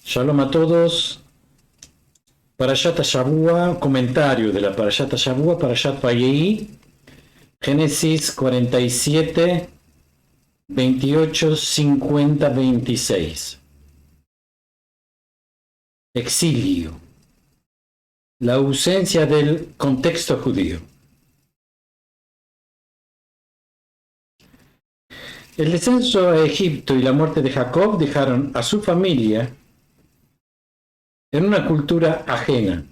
Shalom a todos. Parashat Shavua, comentario de la Parashat Shavua, Parashat Vayei, Génesis 47, 28, 50, 26. Exilio. La ausencia del contexto judío. El descenso a Egipto y la muerte de Jacob dejaron a su familia en una cultura ajena,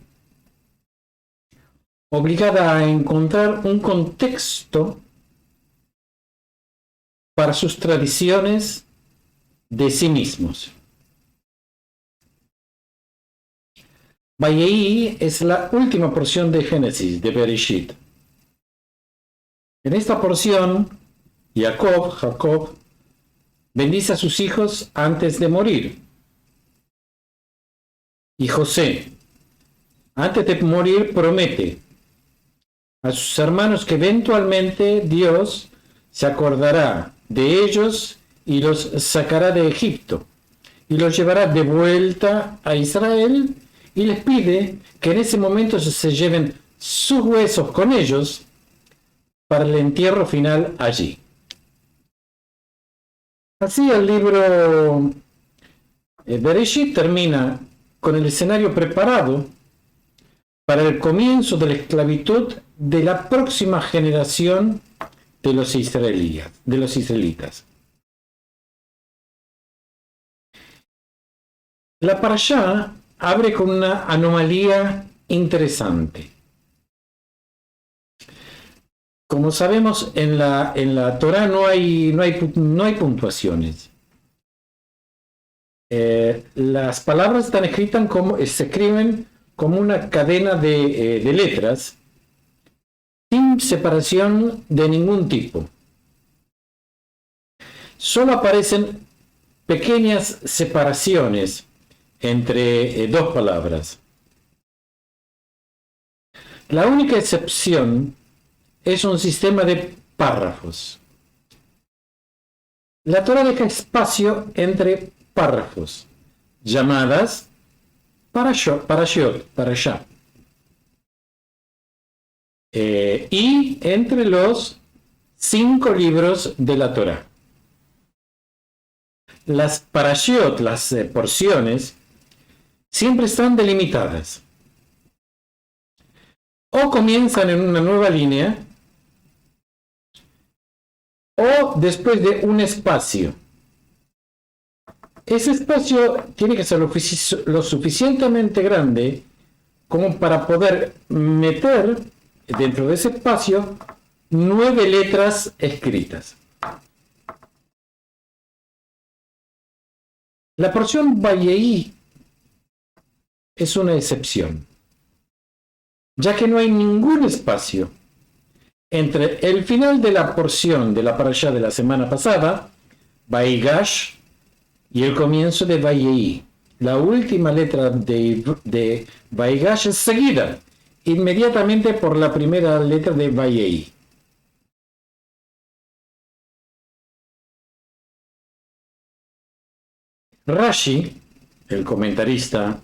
obligada a encontrar un contexto para sus tradiciones de sí mismos. Vayei es la última porción de Génesis, de Bereshit. En esta porción, Jacob, bendice a sus hijos antes de morir. Y José, antes de morir, promete a sus hermanos que eventualmente Dios se acordará de ellos y los sacará de Egipto y los llevará de vuelta a Israel, y les pide que en ese momento se lleven sus huesos con ellos para el entierro final allí. Así el libro Bereshit termina con el escenario preparado para el comienzo de la esclavitud de la próxima generación de los israelitas. La parashá abre con una anomalía interesante. Como sabemos, en la Torá no hay puntuaciones. Las palabras están escritas se escriben como una cadena de letras, sin separación de ningún tipo. Solo aparecen pequeñas separaciones entre dos palabras. La única excepción es un sistema de párrafos. La Torá deja espacio entre párrafos, llamadas parashá, y entre los 5 libros de la Torá. Las parashiot, las porciones, siempre están delimitadas. O comienzan en una nueva línea, o después de un espacio. Ese espacio tiene que ser lo suficientemente grande como para poder meter dentro de ese espacio 9 letras escritas. La porción Vayei es una excepción, ya que no hay ningún espacio entre el final de la porción de la parashá de la semana pasada, Vaigash, y el comienzo de Vayei. La última letra de Vaigash es seguida inmediatamente por la primera letra de Vayei. Rashi, el comentarista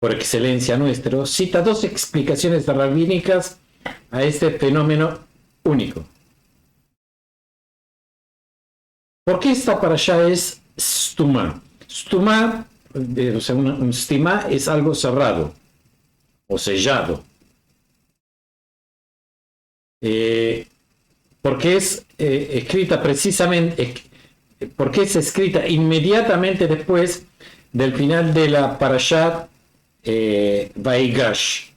por excelencia nuestro, cita 2 explicaciones rabínicas a este fenómeno único. ¿Por qué esta parashá es stumá? Stumá, o sea, un stimá es algo cerrado o sellado. Porque es escrita precisamente, porque es escrita inmediatamente después del final de la parashá Vaigash.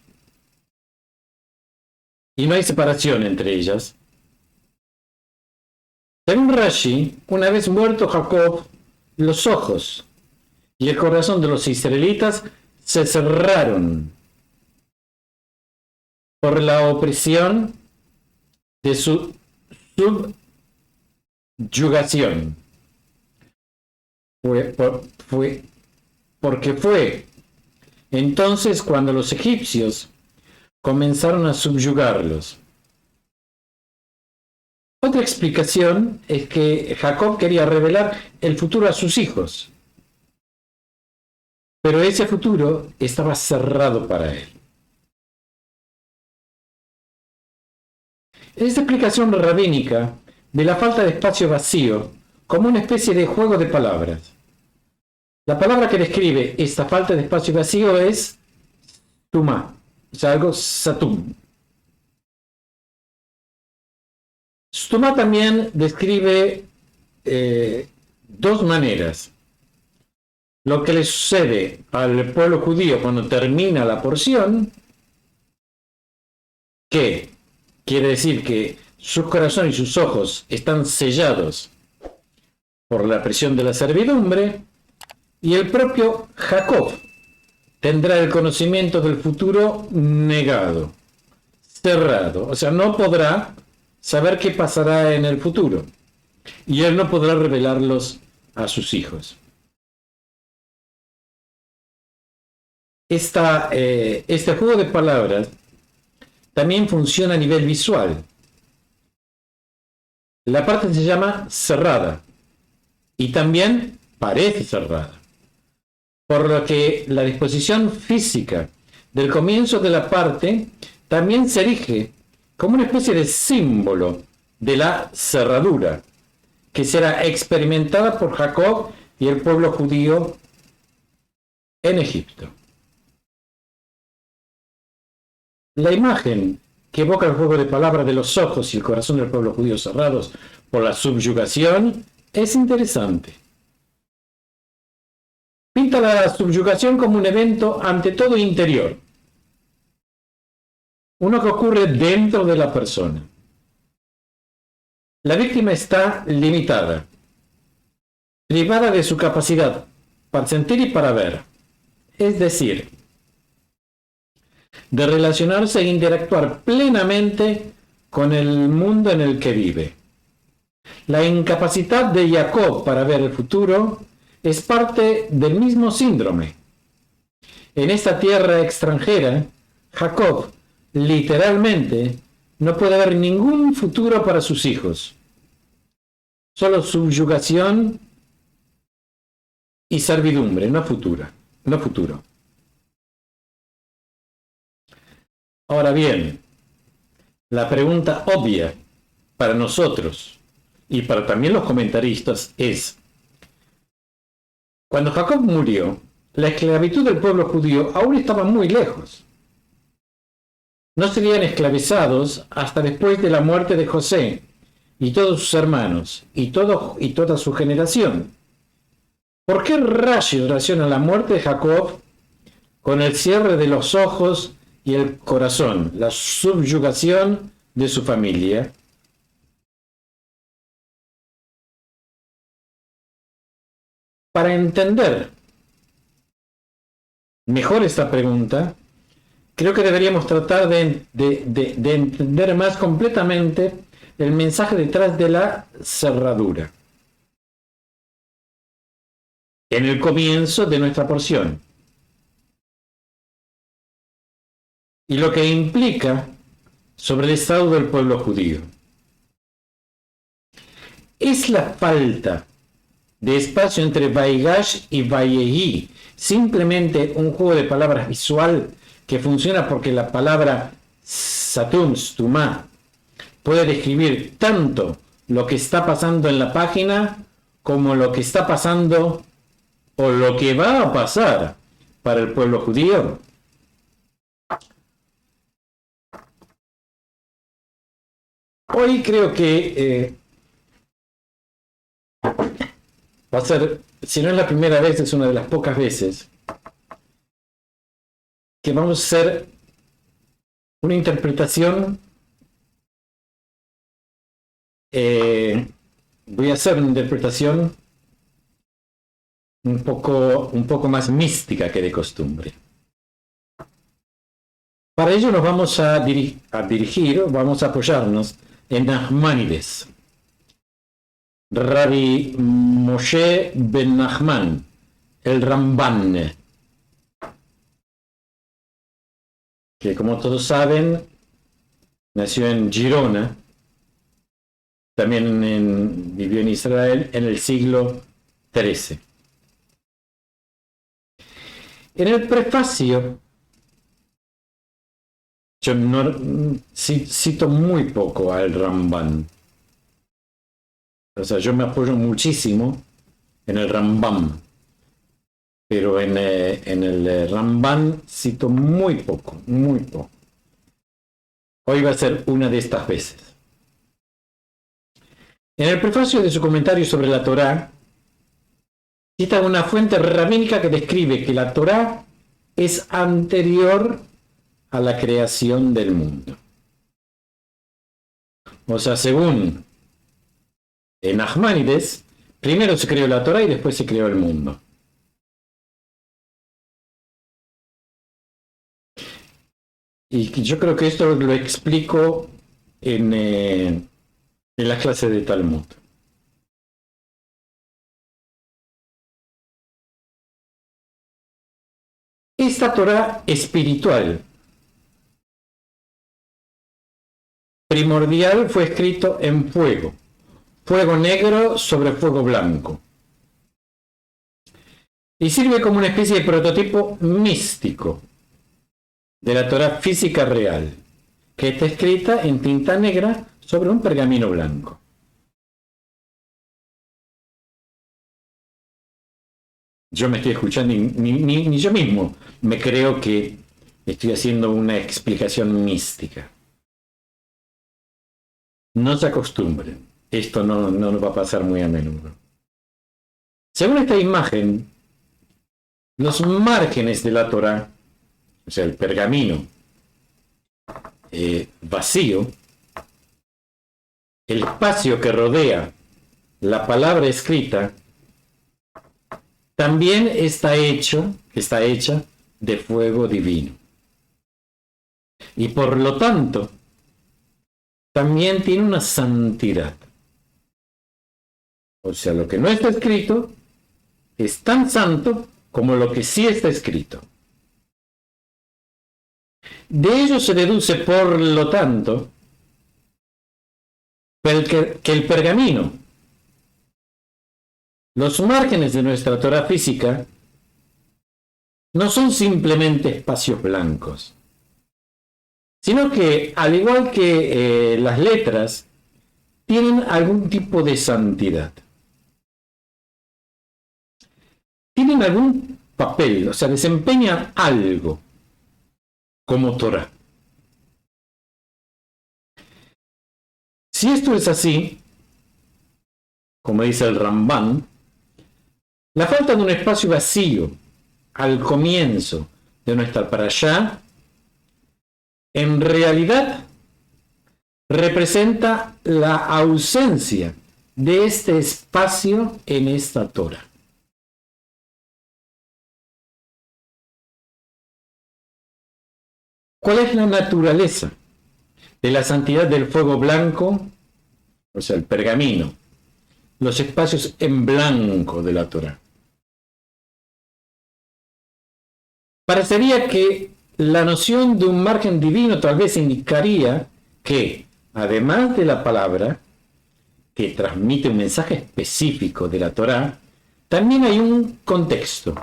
Y no hay separación entre ellas. Según Rashi, una vez muerto Jacob, los ojos y el corazón de los israelitas se cerraron por la opresión de su subyugación. Porque fue entonces cuando los egipcios comenzaron a subyugarlos. Otra explicación es que Jacob quería revelar el futuro a sus hijos. pero ese futuro estaba cerrado para él. Esta explicación rabínica de la falta de espacio vacío como una especie de juego de palabras. La palabra que describe esta falta de espacio vacío es tumá, o sea, algo satum. Tumá también describe dos maneras. Lo que le sucede al pueblo judío cuando termina la porción, que quiere decir que sus corazones y sus ojos están sellados por la presión de la servidumbre, y el propio Jacob tendrá el conocimiento del futuro negado, cerrado, o sea, no podrá saber qué pasará en el futuro, y él no podrá revelarlos a sus hijos. Este juego de palabras también funciona a nivel visual. La parte se llama cerrada y también parece cerrada, por lo que la disposición física del comienzo de la parte también se erige como una especie de símbolo de la cerradura, que será experimentada por Jacob y el pueblo judío en Egipto. La imagen que evoca el juego de palabras de los ojos y el corazón del pueblo judío cerrados por la subyugación es interesante. Pinta la subyugación como un evento ante todo interior, uno que ocurre dentro de la persona. La víctima está limitada, privada de su capacidad para sentir y para ver, es decir, de relacionarse e interactuar plenamente con el mundo en el que vive. La incapacidad de Jacob para ver el futuro es parte del mismo síndrome. En esta tierra extranjera, Jacob literalmente no puede ver ningún futuro para sus hijos. Solo subyugación y servidumbre, no futuro. Ahora bien, la pregunta obvia para nosotros y para también los comentaristas es: cuando Jacob murió, la esclavitud del pueblo judío aún estaba muy lejos. No serían esclavizados hasta después de la muerte de José y todos sus hermanos y toda su generación. ¿Por qué Rashi relaciona la muerte de Jacob con el cierre de los ojos y el corazón, la subyugación de su familia? Para entender mejor esta pregunta, creo que deberíamos tratar de entender más completamente el mensaje detrás de la cerradura en el comienzo de nuestra porción y lo que implica sobre el estado del pueblo judío. Es la falta de espacio entre Vaigash y Vayehi simplemente un juego de palabras visual que funciona porque la palabra Satum, Stumá, puede describir tanto lo que está pasando en la página como lo que está pasando o lo que va a pasar para el pueblo judío. Hoy creo que va a ser, si no es la primera vez, es una de las pocas veces que vamos a hacer una interpretación. Voy a hacer una interpretación un poco más mística que de costumbre. Para ello nos vamos a dirigir, vamos a apoyarnos en Nachmanides. Rabbi Moshe ben Nachman, el Ramban, que como todos saben, nació en Girona, también vivió en Israel en el siglo XIII. En el prefacio, yo no, cito muy poco al Ramban. O sea, yo me apoyo muchísimo en el Rambam, pero en el Ramban cito muy poco, muy poco. Hoy va a ser una de estas veces. En el prefacio de su comentario sobre la Torá, cita una fuente rabínica que describe que la Torá es anterior a la creación del mundo. O sea, según Nachmanides, primero se creó la Torá y después se creó el mundo. Y yo creo que esto lo explico en las clases de Talmud. Esta Torá espiritual primordial fue escrito en fuego, fuego negro sobre fuego blanco, y sirve como una especie de prototipo místico de la Torá física real, que está escrita en tinta negra sobre un pergamino blanco. Yo me estoy escuchando y ni yo mismo me creo que estoy haciendo una explicación mística. No se acostumbren, esto no nos va a pasar muy a menudo. Según esta imagen, los márgenes de la Torá, o sea, el pergamino vacío, el espacio que rodea la palabra escrita, también está hecha de fuego divino. Y por lo tanto, también tiene una santidad. O sea, lo que no está escrito es tan santo como lo que sí está escrito. De ello se deduce, por lo tanto, que el pergamino, los márgenes de nuestra Torá física, no son simplemente espacios blancos, sino que, al igual que las letras, tienen algún tipo de santidad. Tienen algún papel, o sea, desempeñan algo como Torá. Si esto es así, como dice el Ramban, la falta de un espacio vacío al comienzo de nuestra parashá, en realidad representa la ausencia de este espacio en esta Torá. ¿Cuál es la naturaleza de la santidad del fuego blanco, o sea, el pergamino, los espacios en blanco de la Torá? Parecería que la noción de un margen divino tal vez indicaría que, además de la palabra, que transmite un mensaje específico de la Torá, también hay un contexto,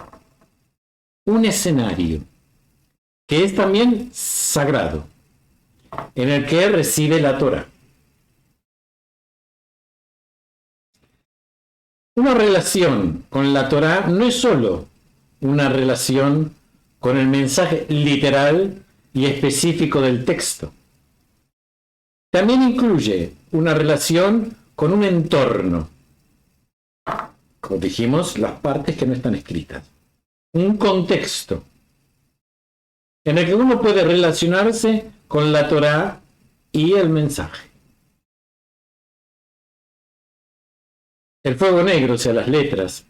un escenario, que es también sagrado, en el que reside la Torá. Una relación con la Torá no es solo una relación con el mensaje literal y específico del texto. También incluye una relación con un entorno, como dijimos, las partes que no están escritas, un contexto en el que uno puede relacionarse con la Torá y el mensaje. El fuego negro, o sea, las letras,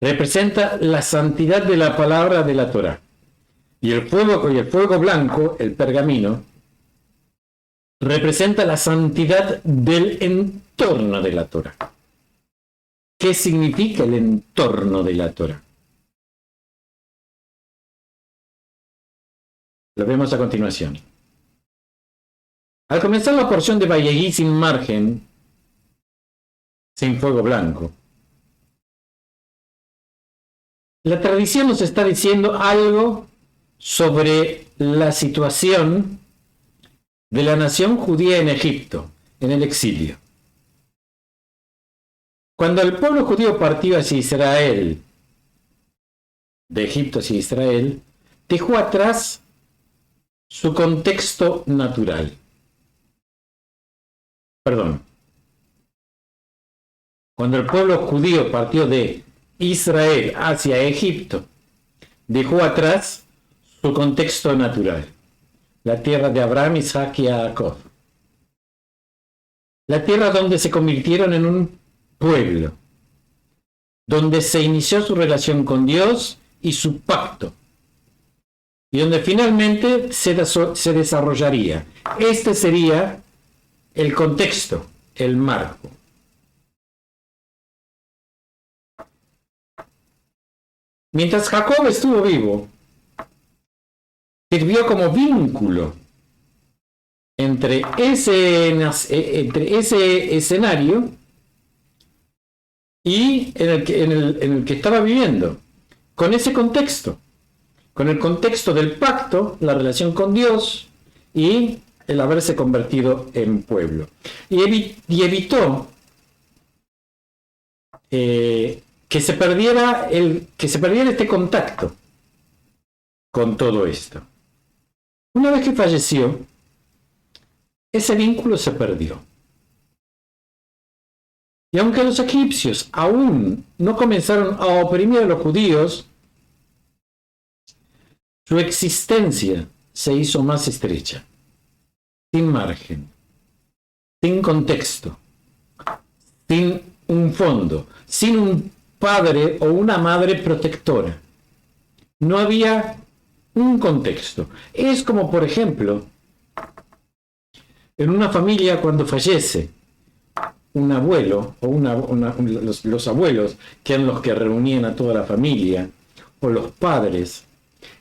representa la santidad de la palabra de la Torá. Y el fuego blanco, el pergamino, representa la santidad del entorno de la Torá. ¿Qué significa el entorno de la Torá? Lo vemos a continuación. Al comenzar la porción de Vayegí sin margen, sin fuego blanco, La tradición nos está diciendo algo sobre la situación de la nación judía en Egipto, en el exilio. Cuando el pueblo judío partió hacia Israel, de Egipto hacia Israel, dejó atrás su contexto natural. Perdón. Cuando el pueblo judío partió de Israel hacia Egipto, dejó atrás su contexto natural, la tierra de Abraham, Isaac y Jacob. La tierra donde se convirtieron en un pueblo, donde se inició su relación con Dios y su pacto, y donde finalmente se desarrollaría. Este sería el contexto, el marco. Mientras Jacob estuvo vivo, sirvió como vínculo entre ese escenario y en el que estaba viviendo, con ese contexto, con el contexto del pacto, la relación con Dios y el haberse convertido en pueblo. Y evitó que se perdiera este contacto con todo esto. Una vez que falleció, ese vínculo se perdió. Y aunque los egipcios aún no comenzaron a oprimir a los judíos, su existencia se hizo más estrecha, sin margen, sin contexto, sin un fondo, sin un padre o una madre protectora. No había un contexto. Es como, por ejemplo, en una familia cuando fallece un abuelo o los abuelos, que eran los que reunían a toda la familia, o los padres,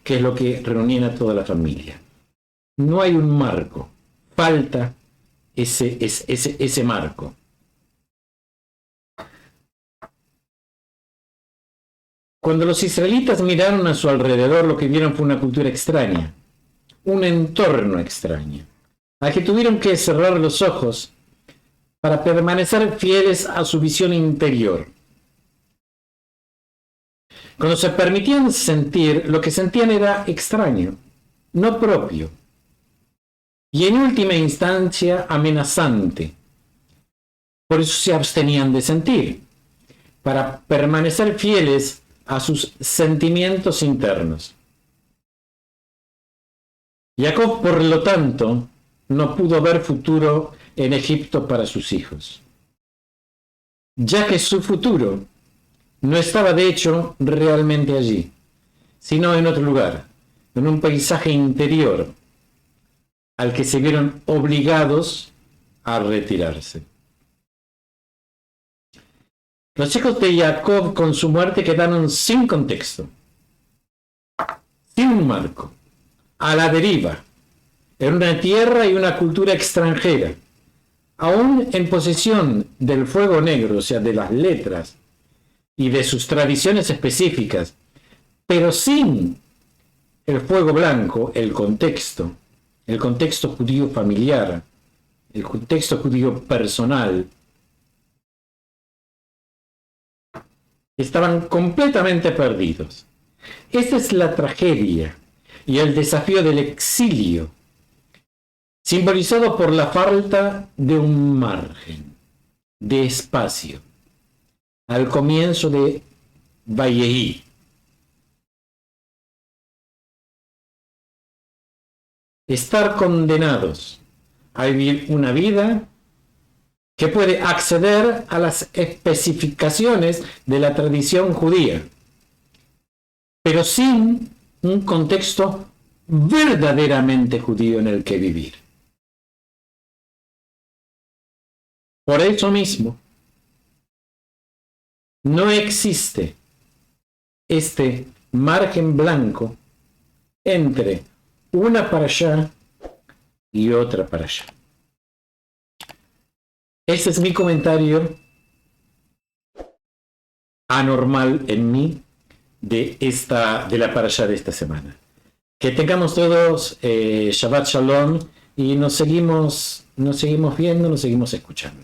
que es lo que reunían a toda la familia. No hay un marco, falta ese marco. Cuando los israelitas miraron a su alrededor, lo que vieron fue una cultura extraña, un entorno extraño, al que tuvieron que cerrar los ojos para permanecer fieles a su visión interior. Cuando se permitían sentir, lo que sentían era extraño, no propio, y en última instancia amenazante. Por eso se abstenían de sentir, para permanecer fieles a sus sentimientos internos. Jacob, por lo tanto, no pudo ver futuro en Egipto para sus hijos, ya que su futuro no estaba de hecho realmente allí, sino en otro lugar, en un paisaje interior al que se vieron obligados a retirarse. Los hijos de Jacob con su muerte quedaron sin contexto, sin un marco, a la deriva, en una tierra y una cultura extranjera, aún en posesión del fuego negro, o sea, de las letras y de sus tradiciones específicas, pero sin el fuego blanco, el contexto judío familiar, el contexto judío personal. Estaban completamente perdidos. Esta es la tragedia y el desafío del exilio, simbolizado por la falta de un margen, de espacio, al comienzo de Vayehi. Estar condenados a vivir una vida que puede acceder a las especificaciones de la tradición judía, pero sin un contexto verdaderamente judío en el que vivir. Por eso mismo, no existe este margen blanco entre una parashá y otra parashá. Este es mi comentario anormal en mí de la parashá de esta semana. Que tengamos todos Shabbat Shalom y nos seguimos viendo, nos seguimos escuchando.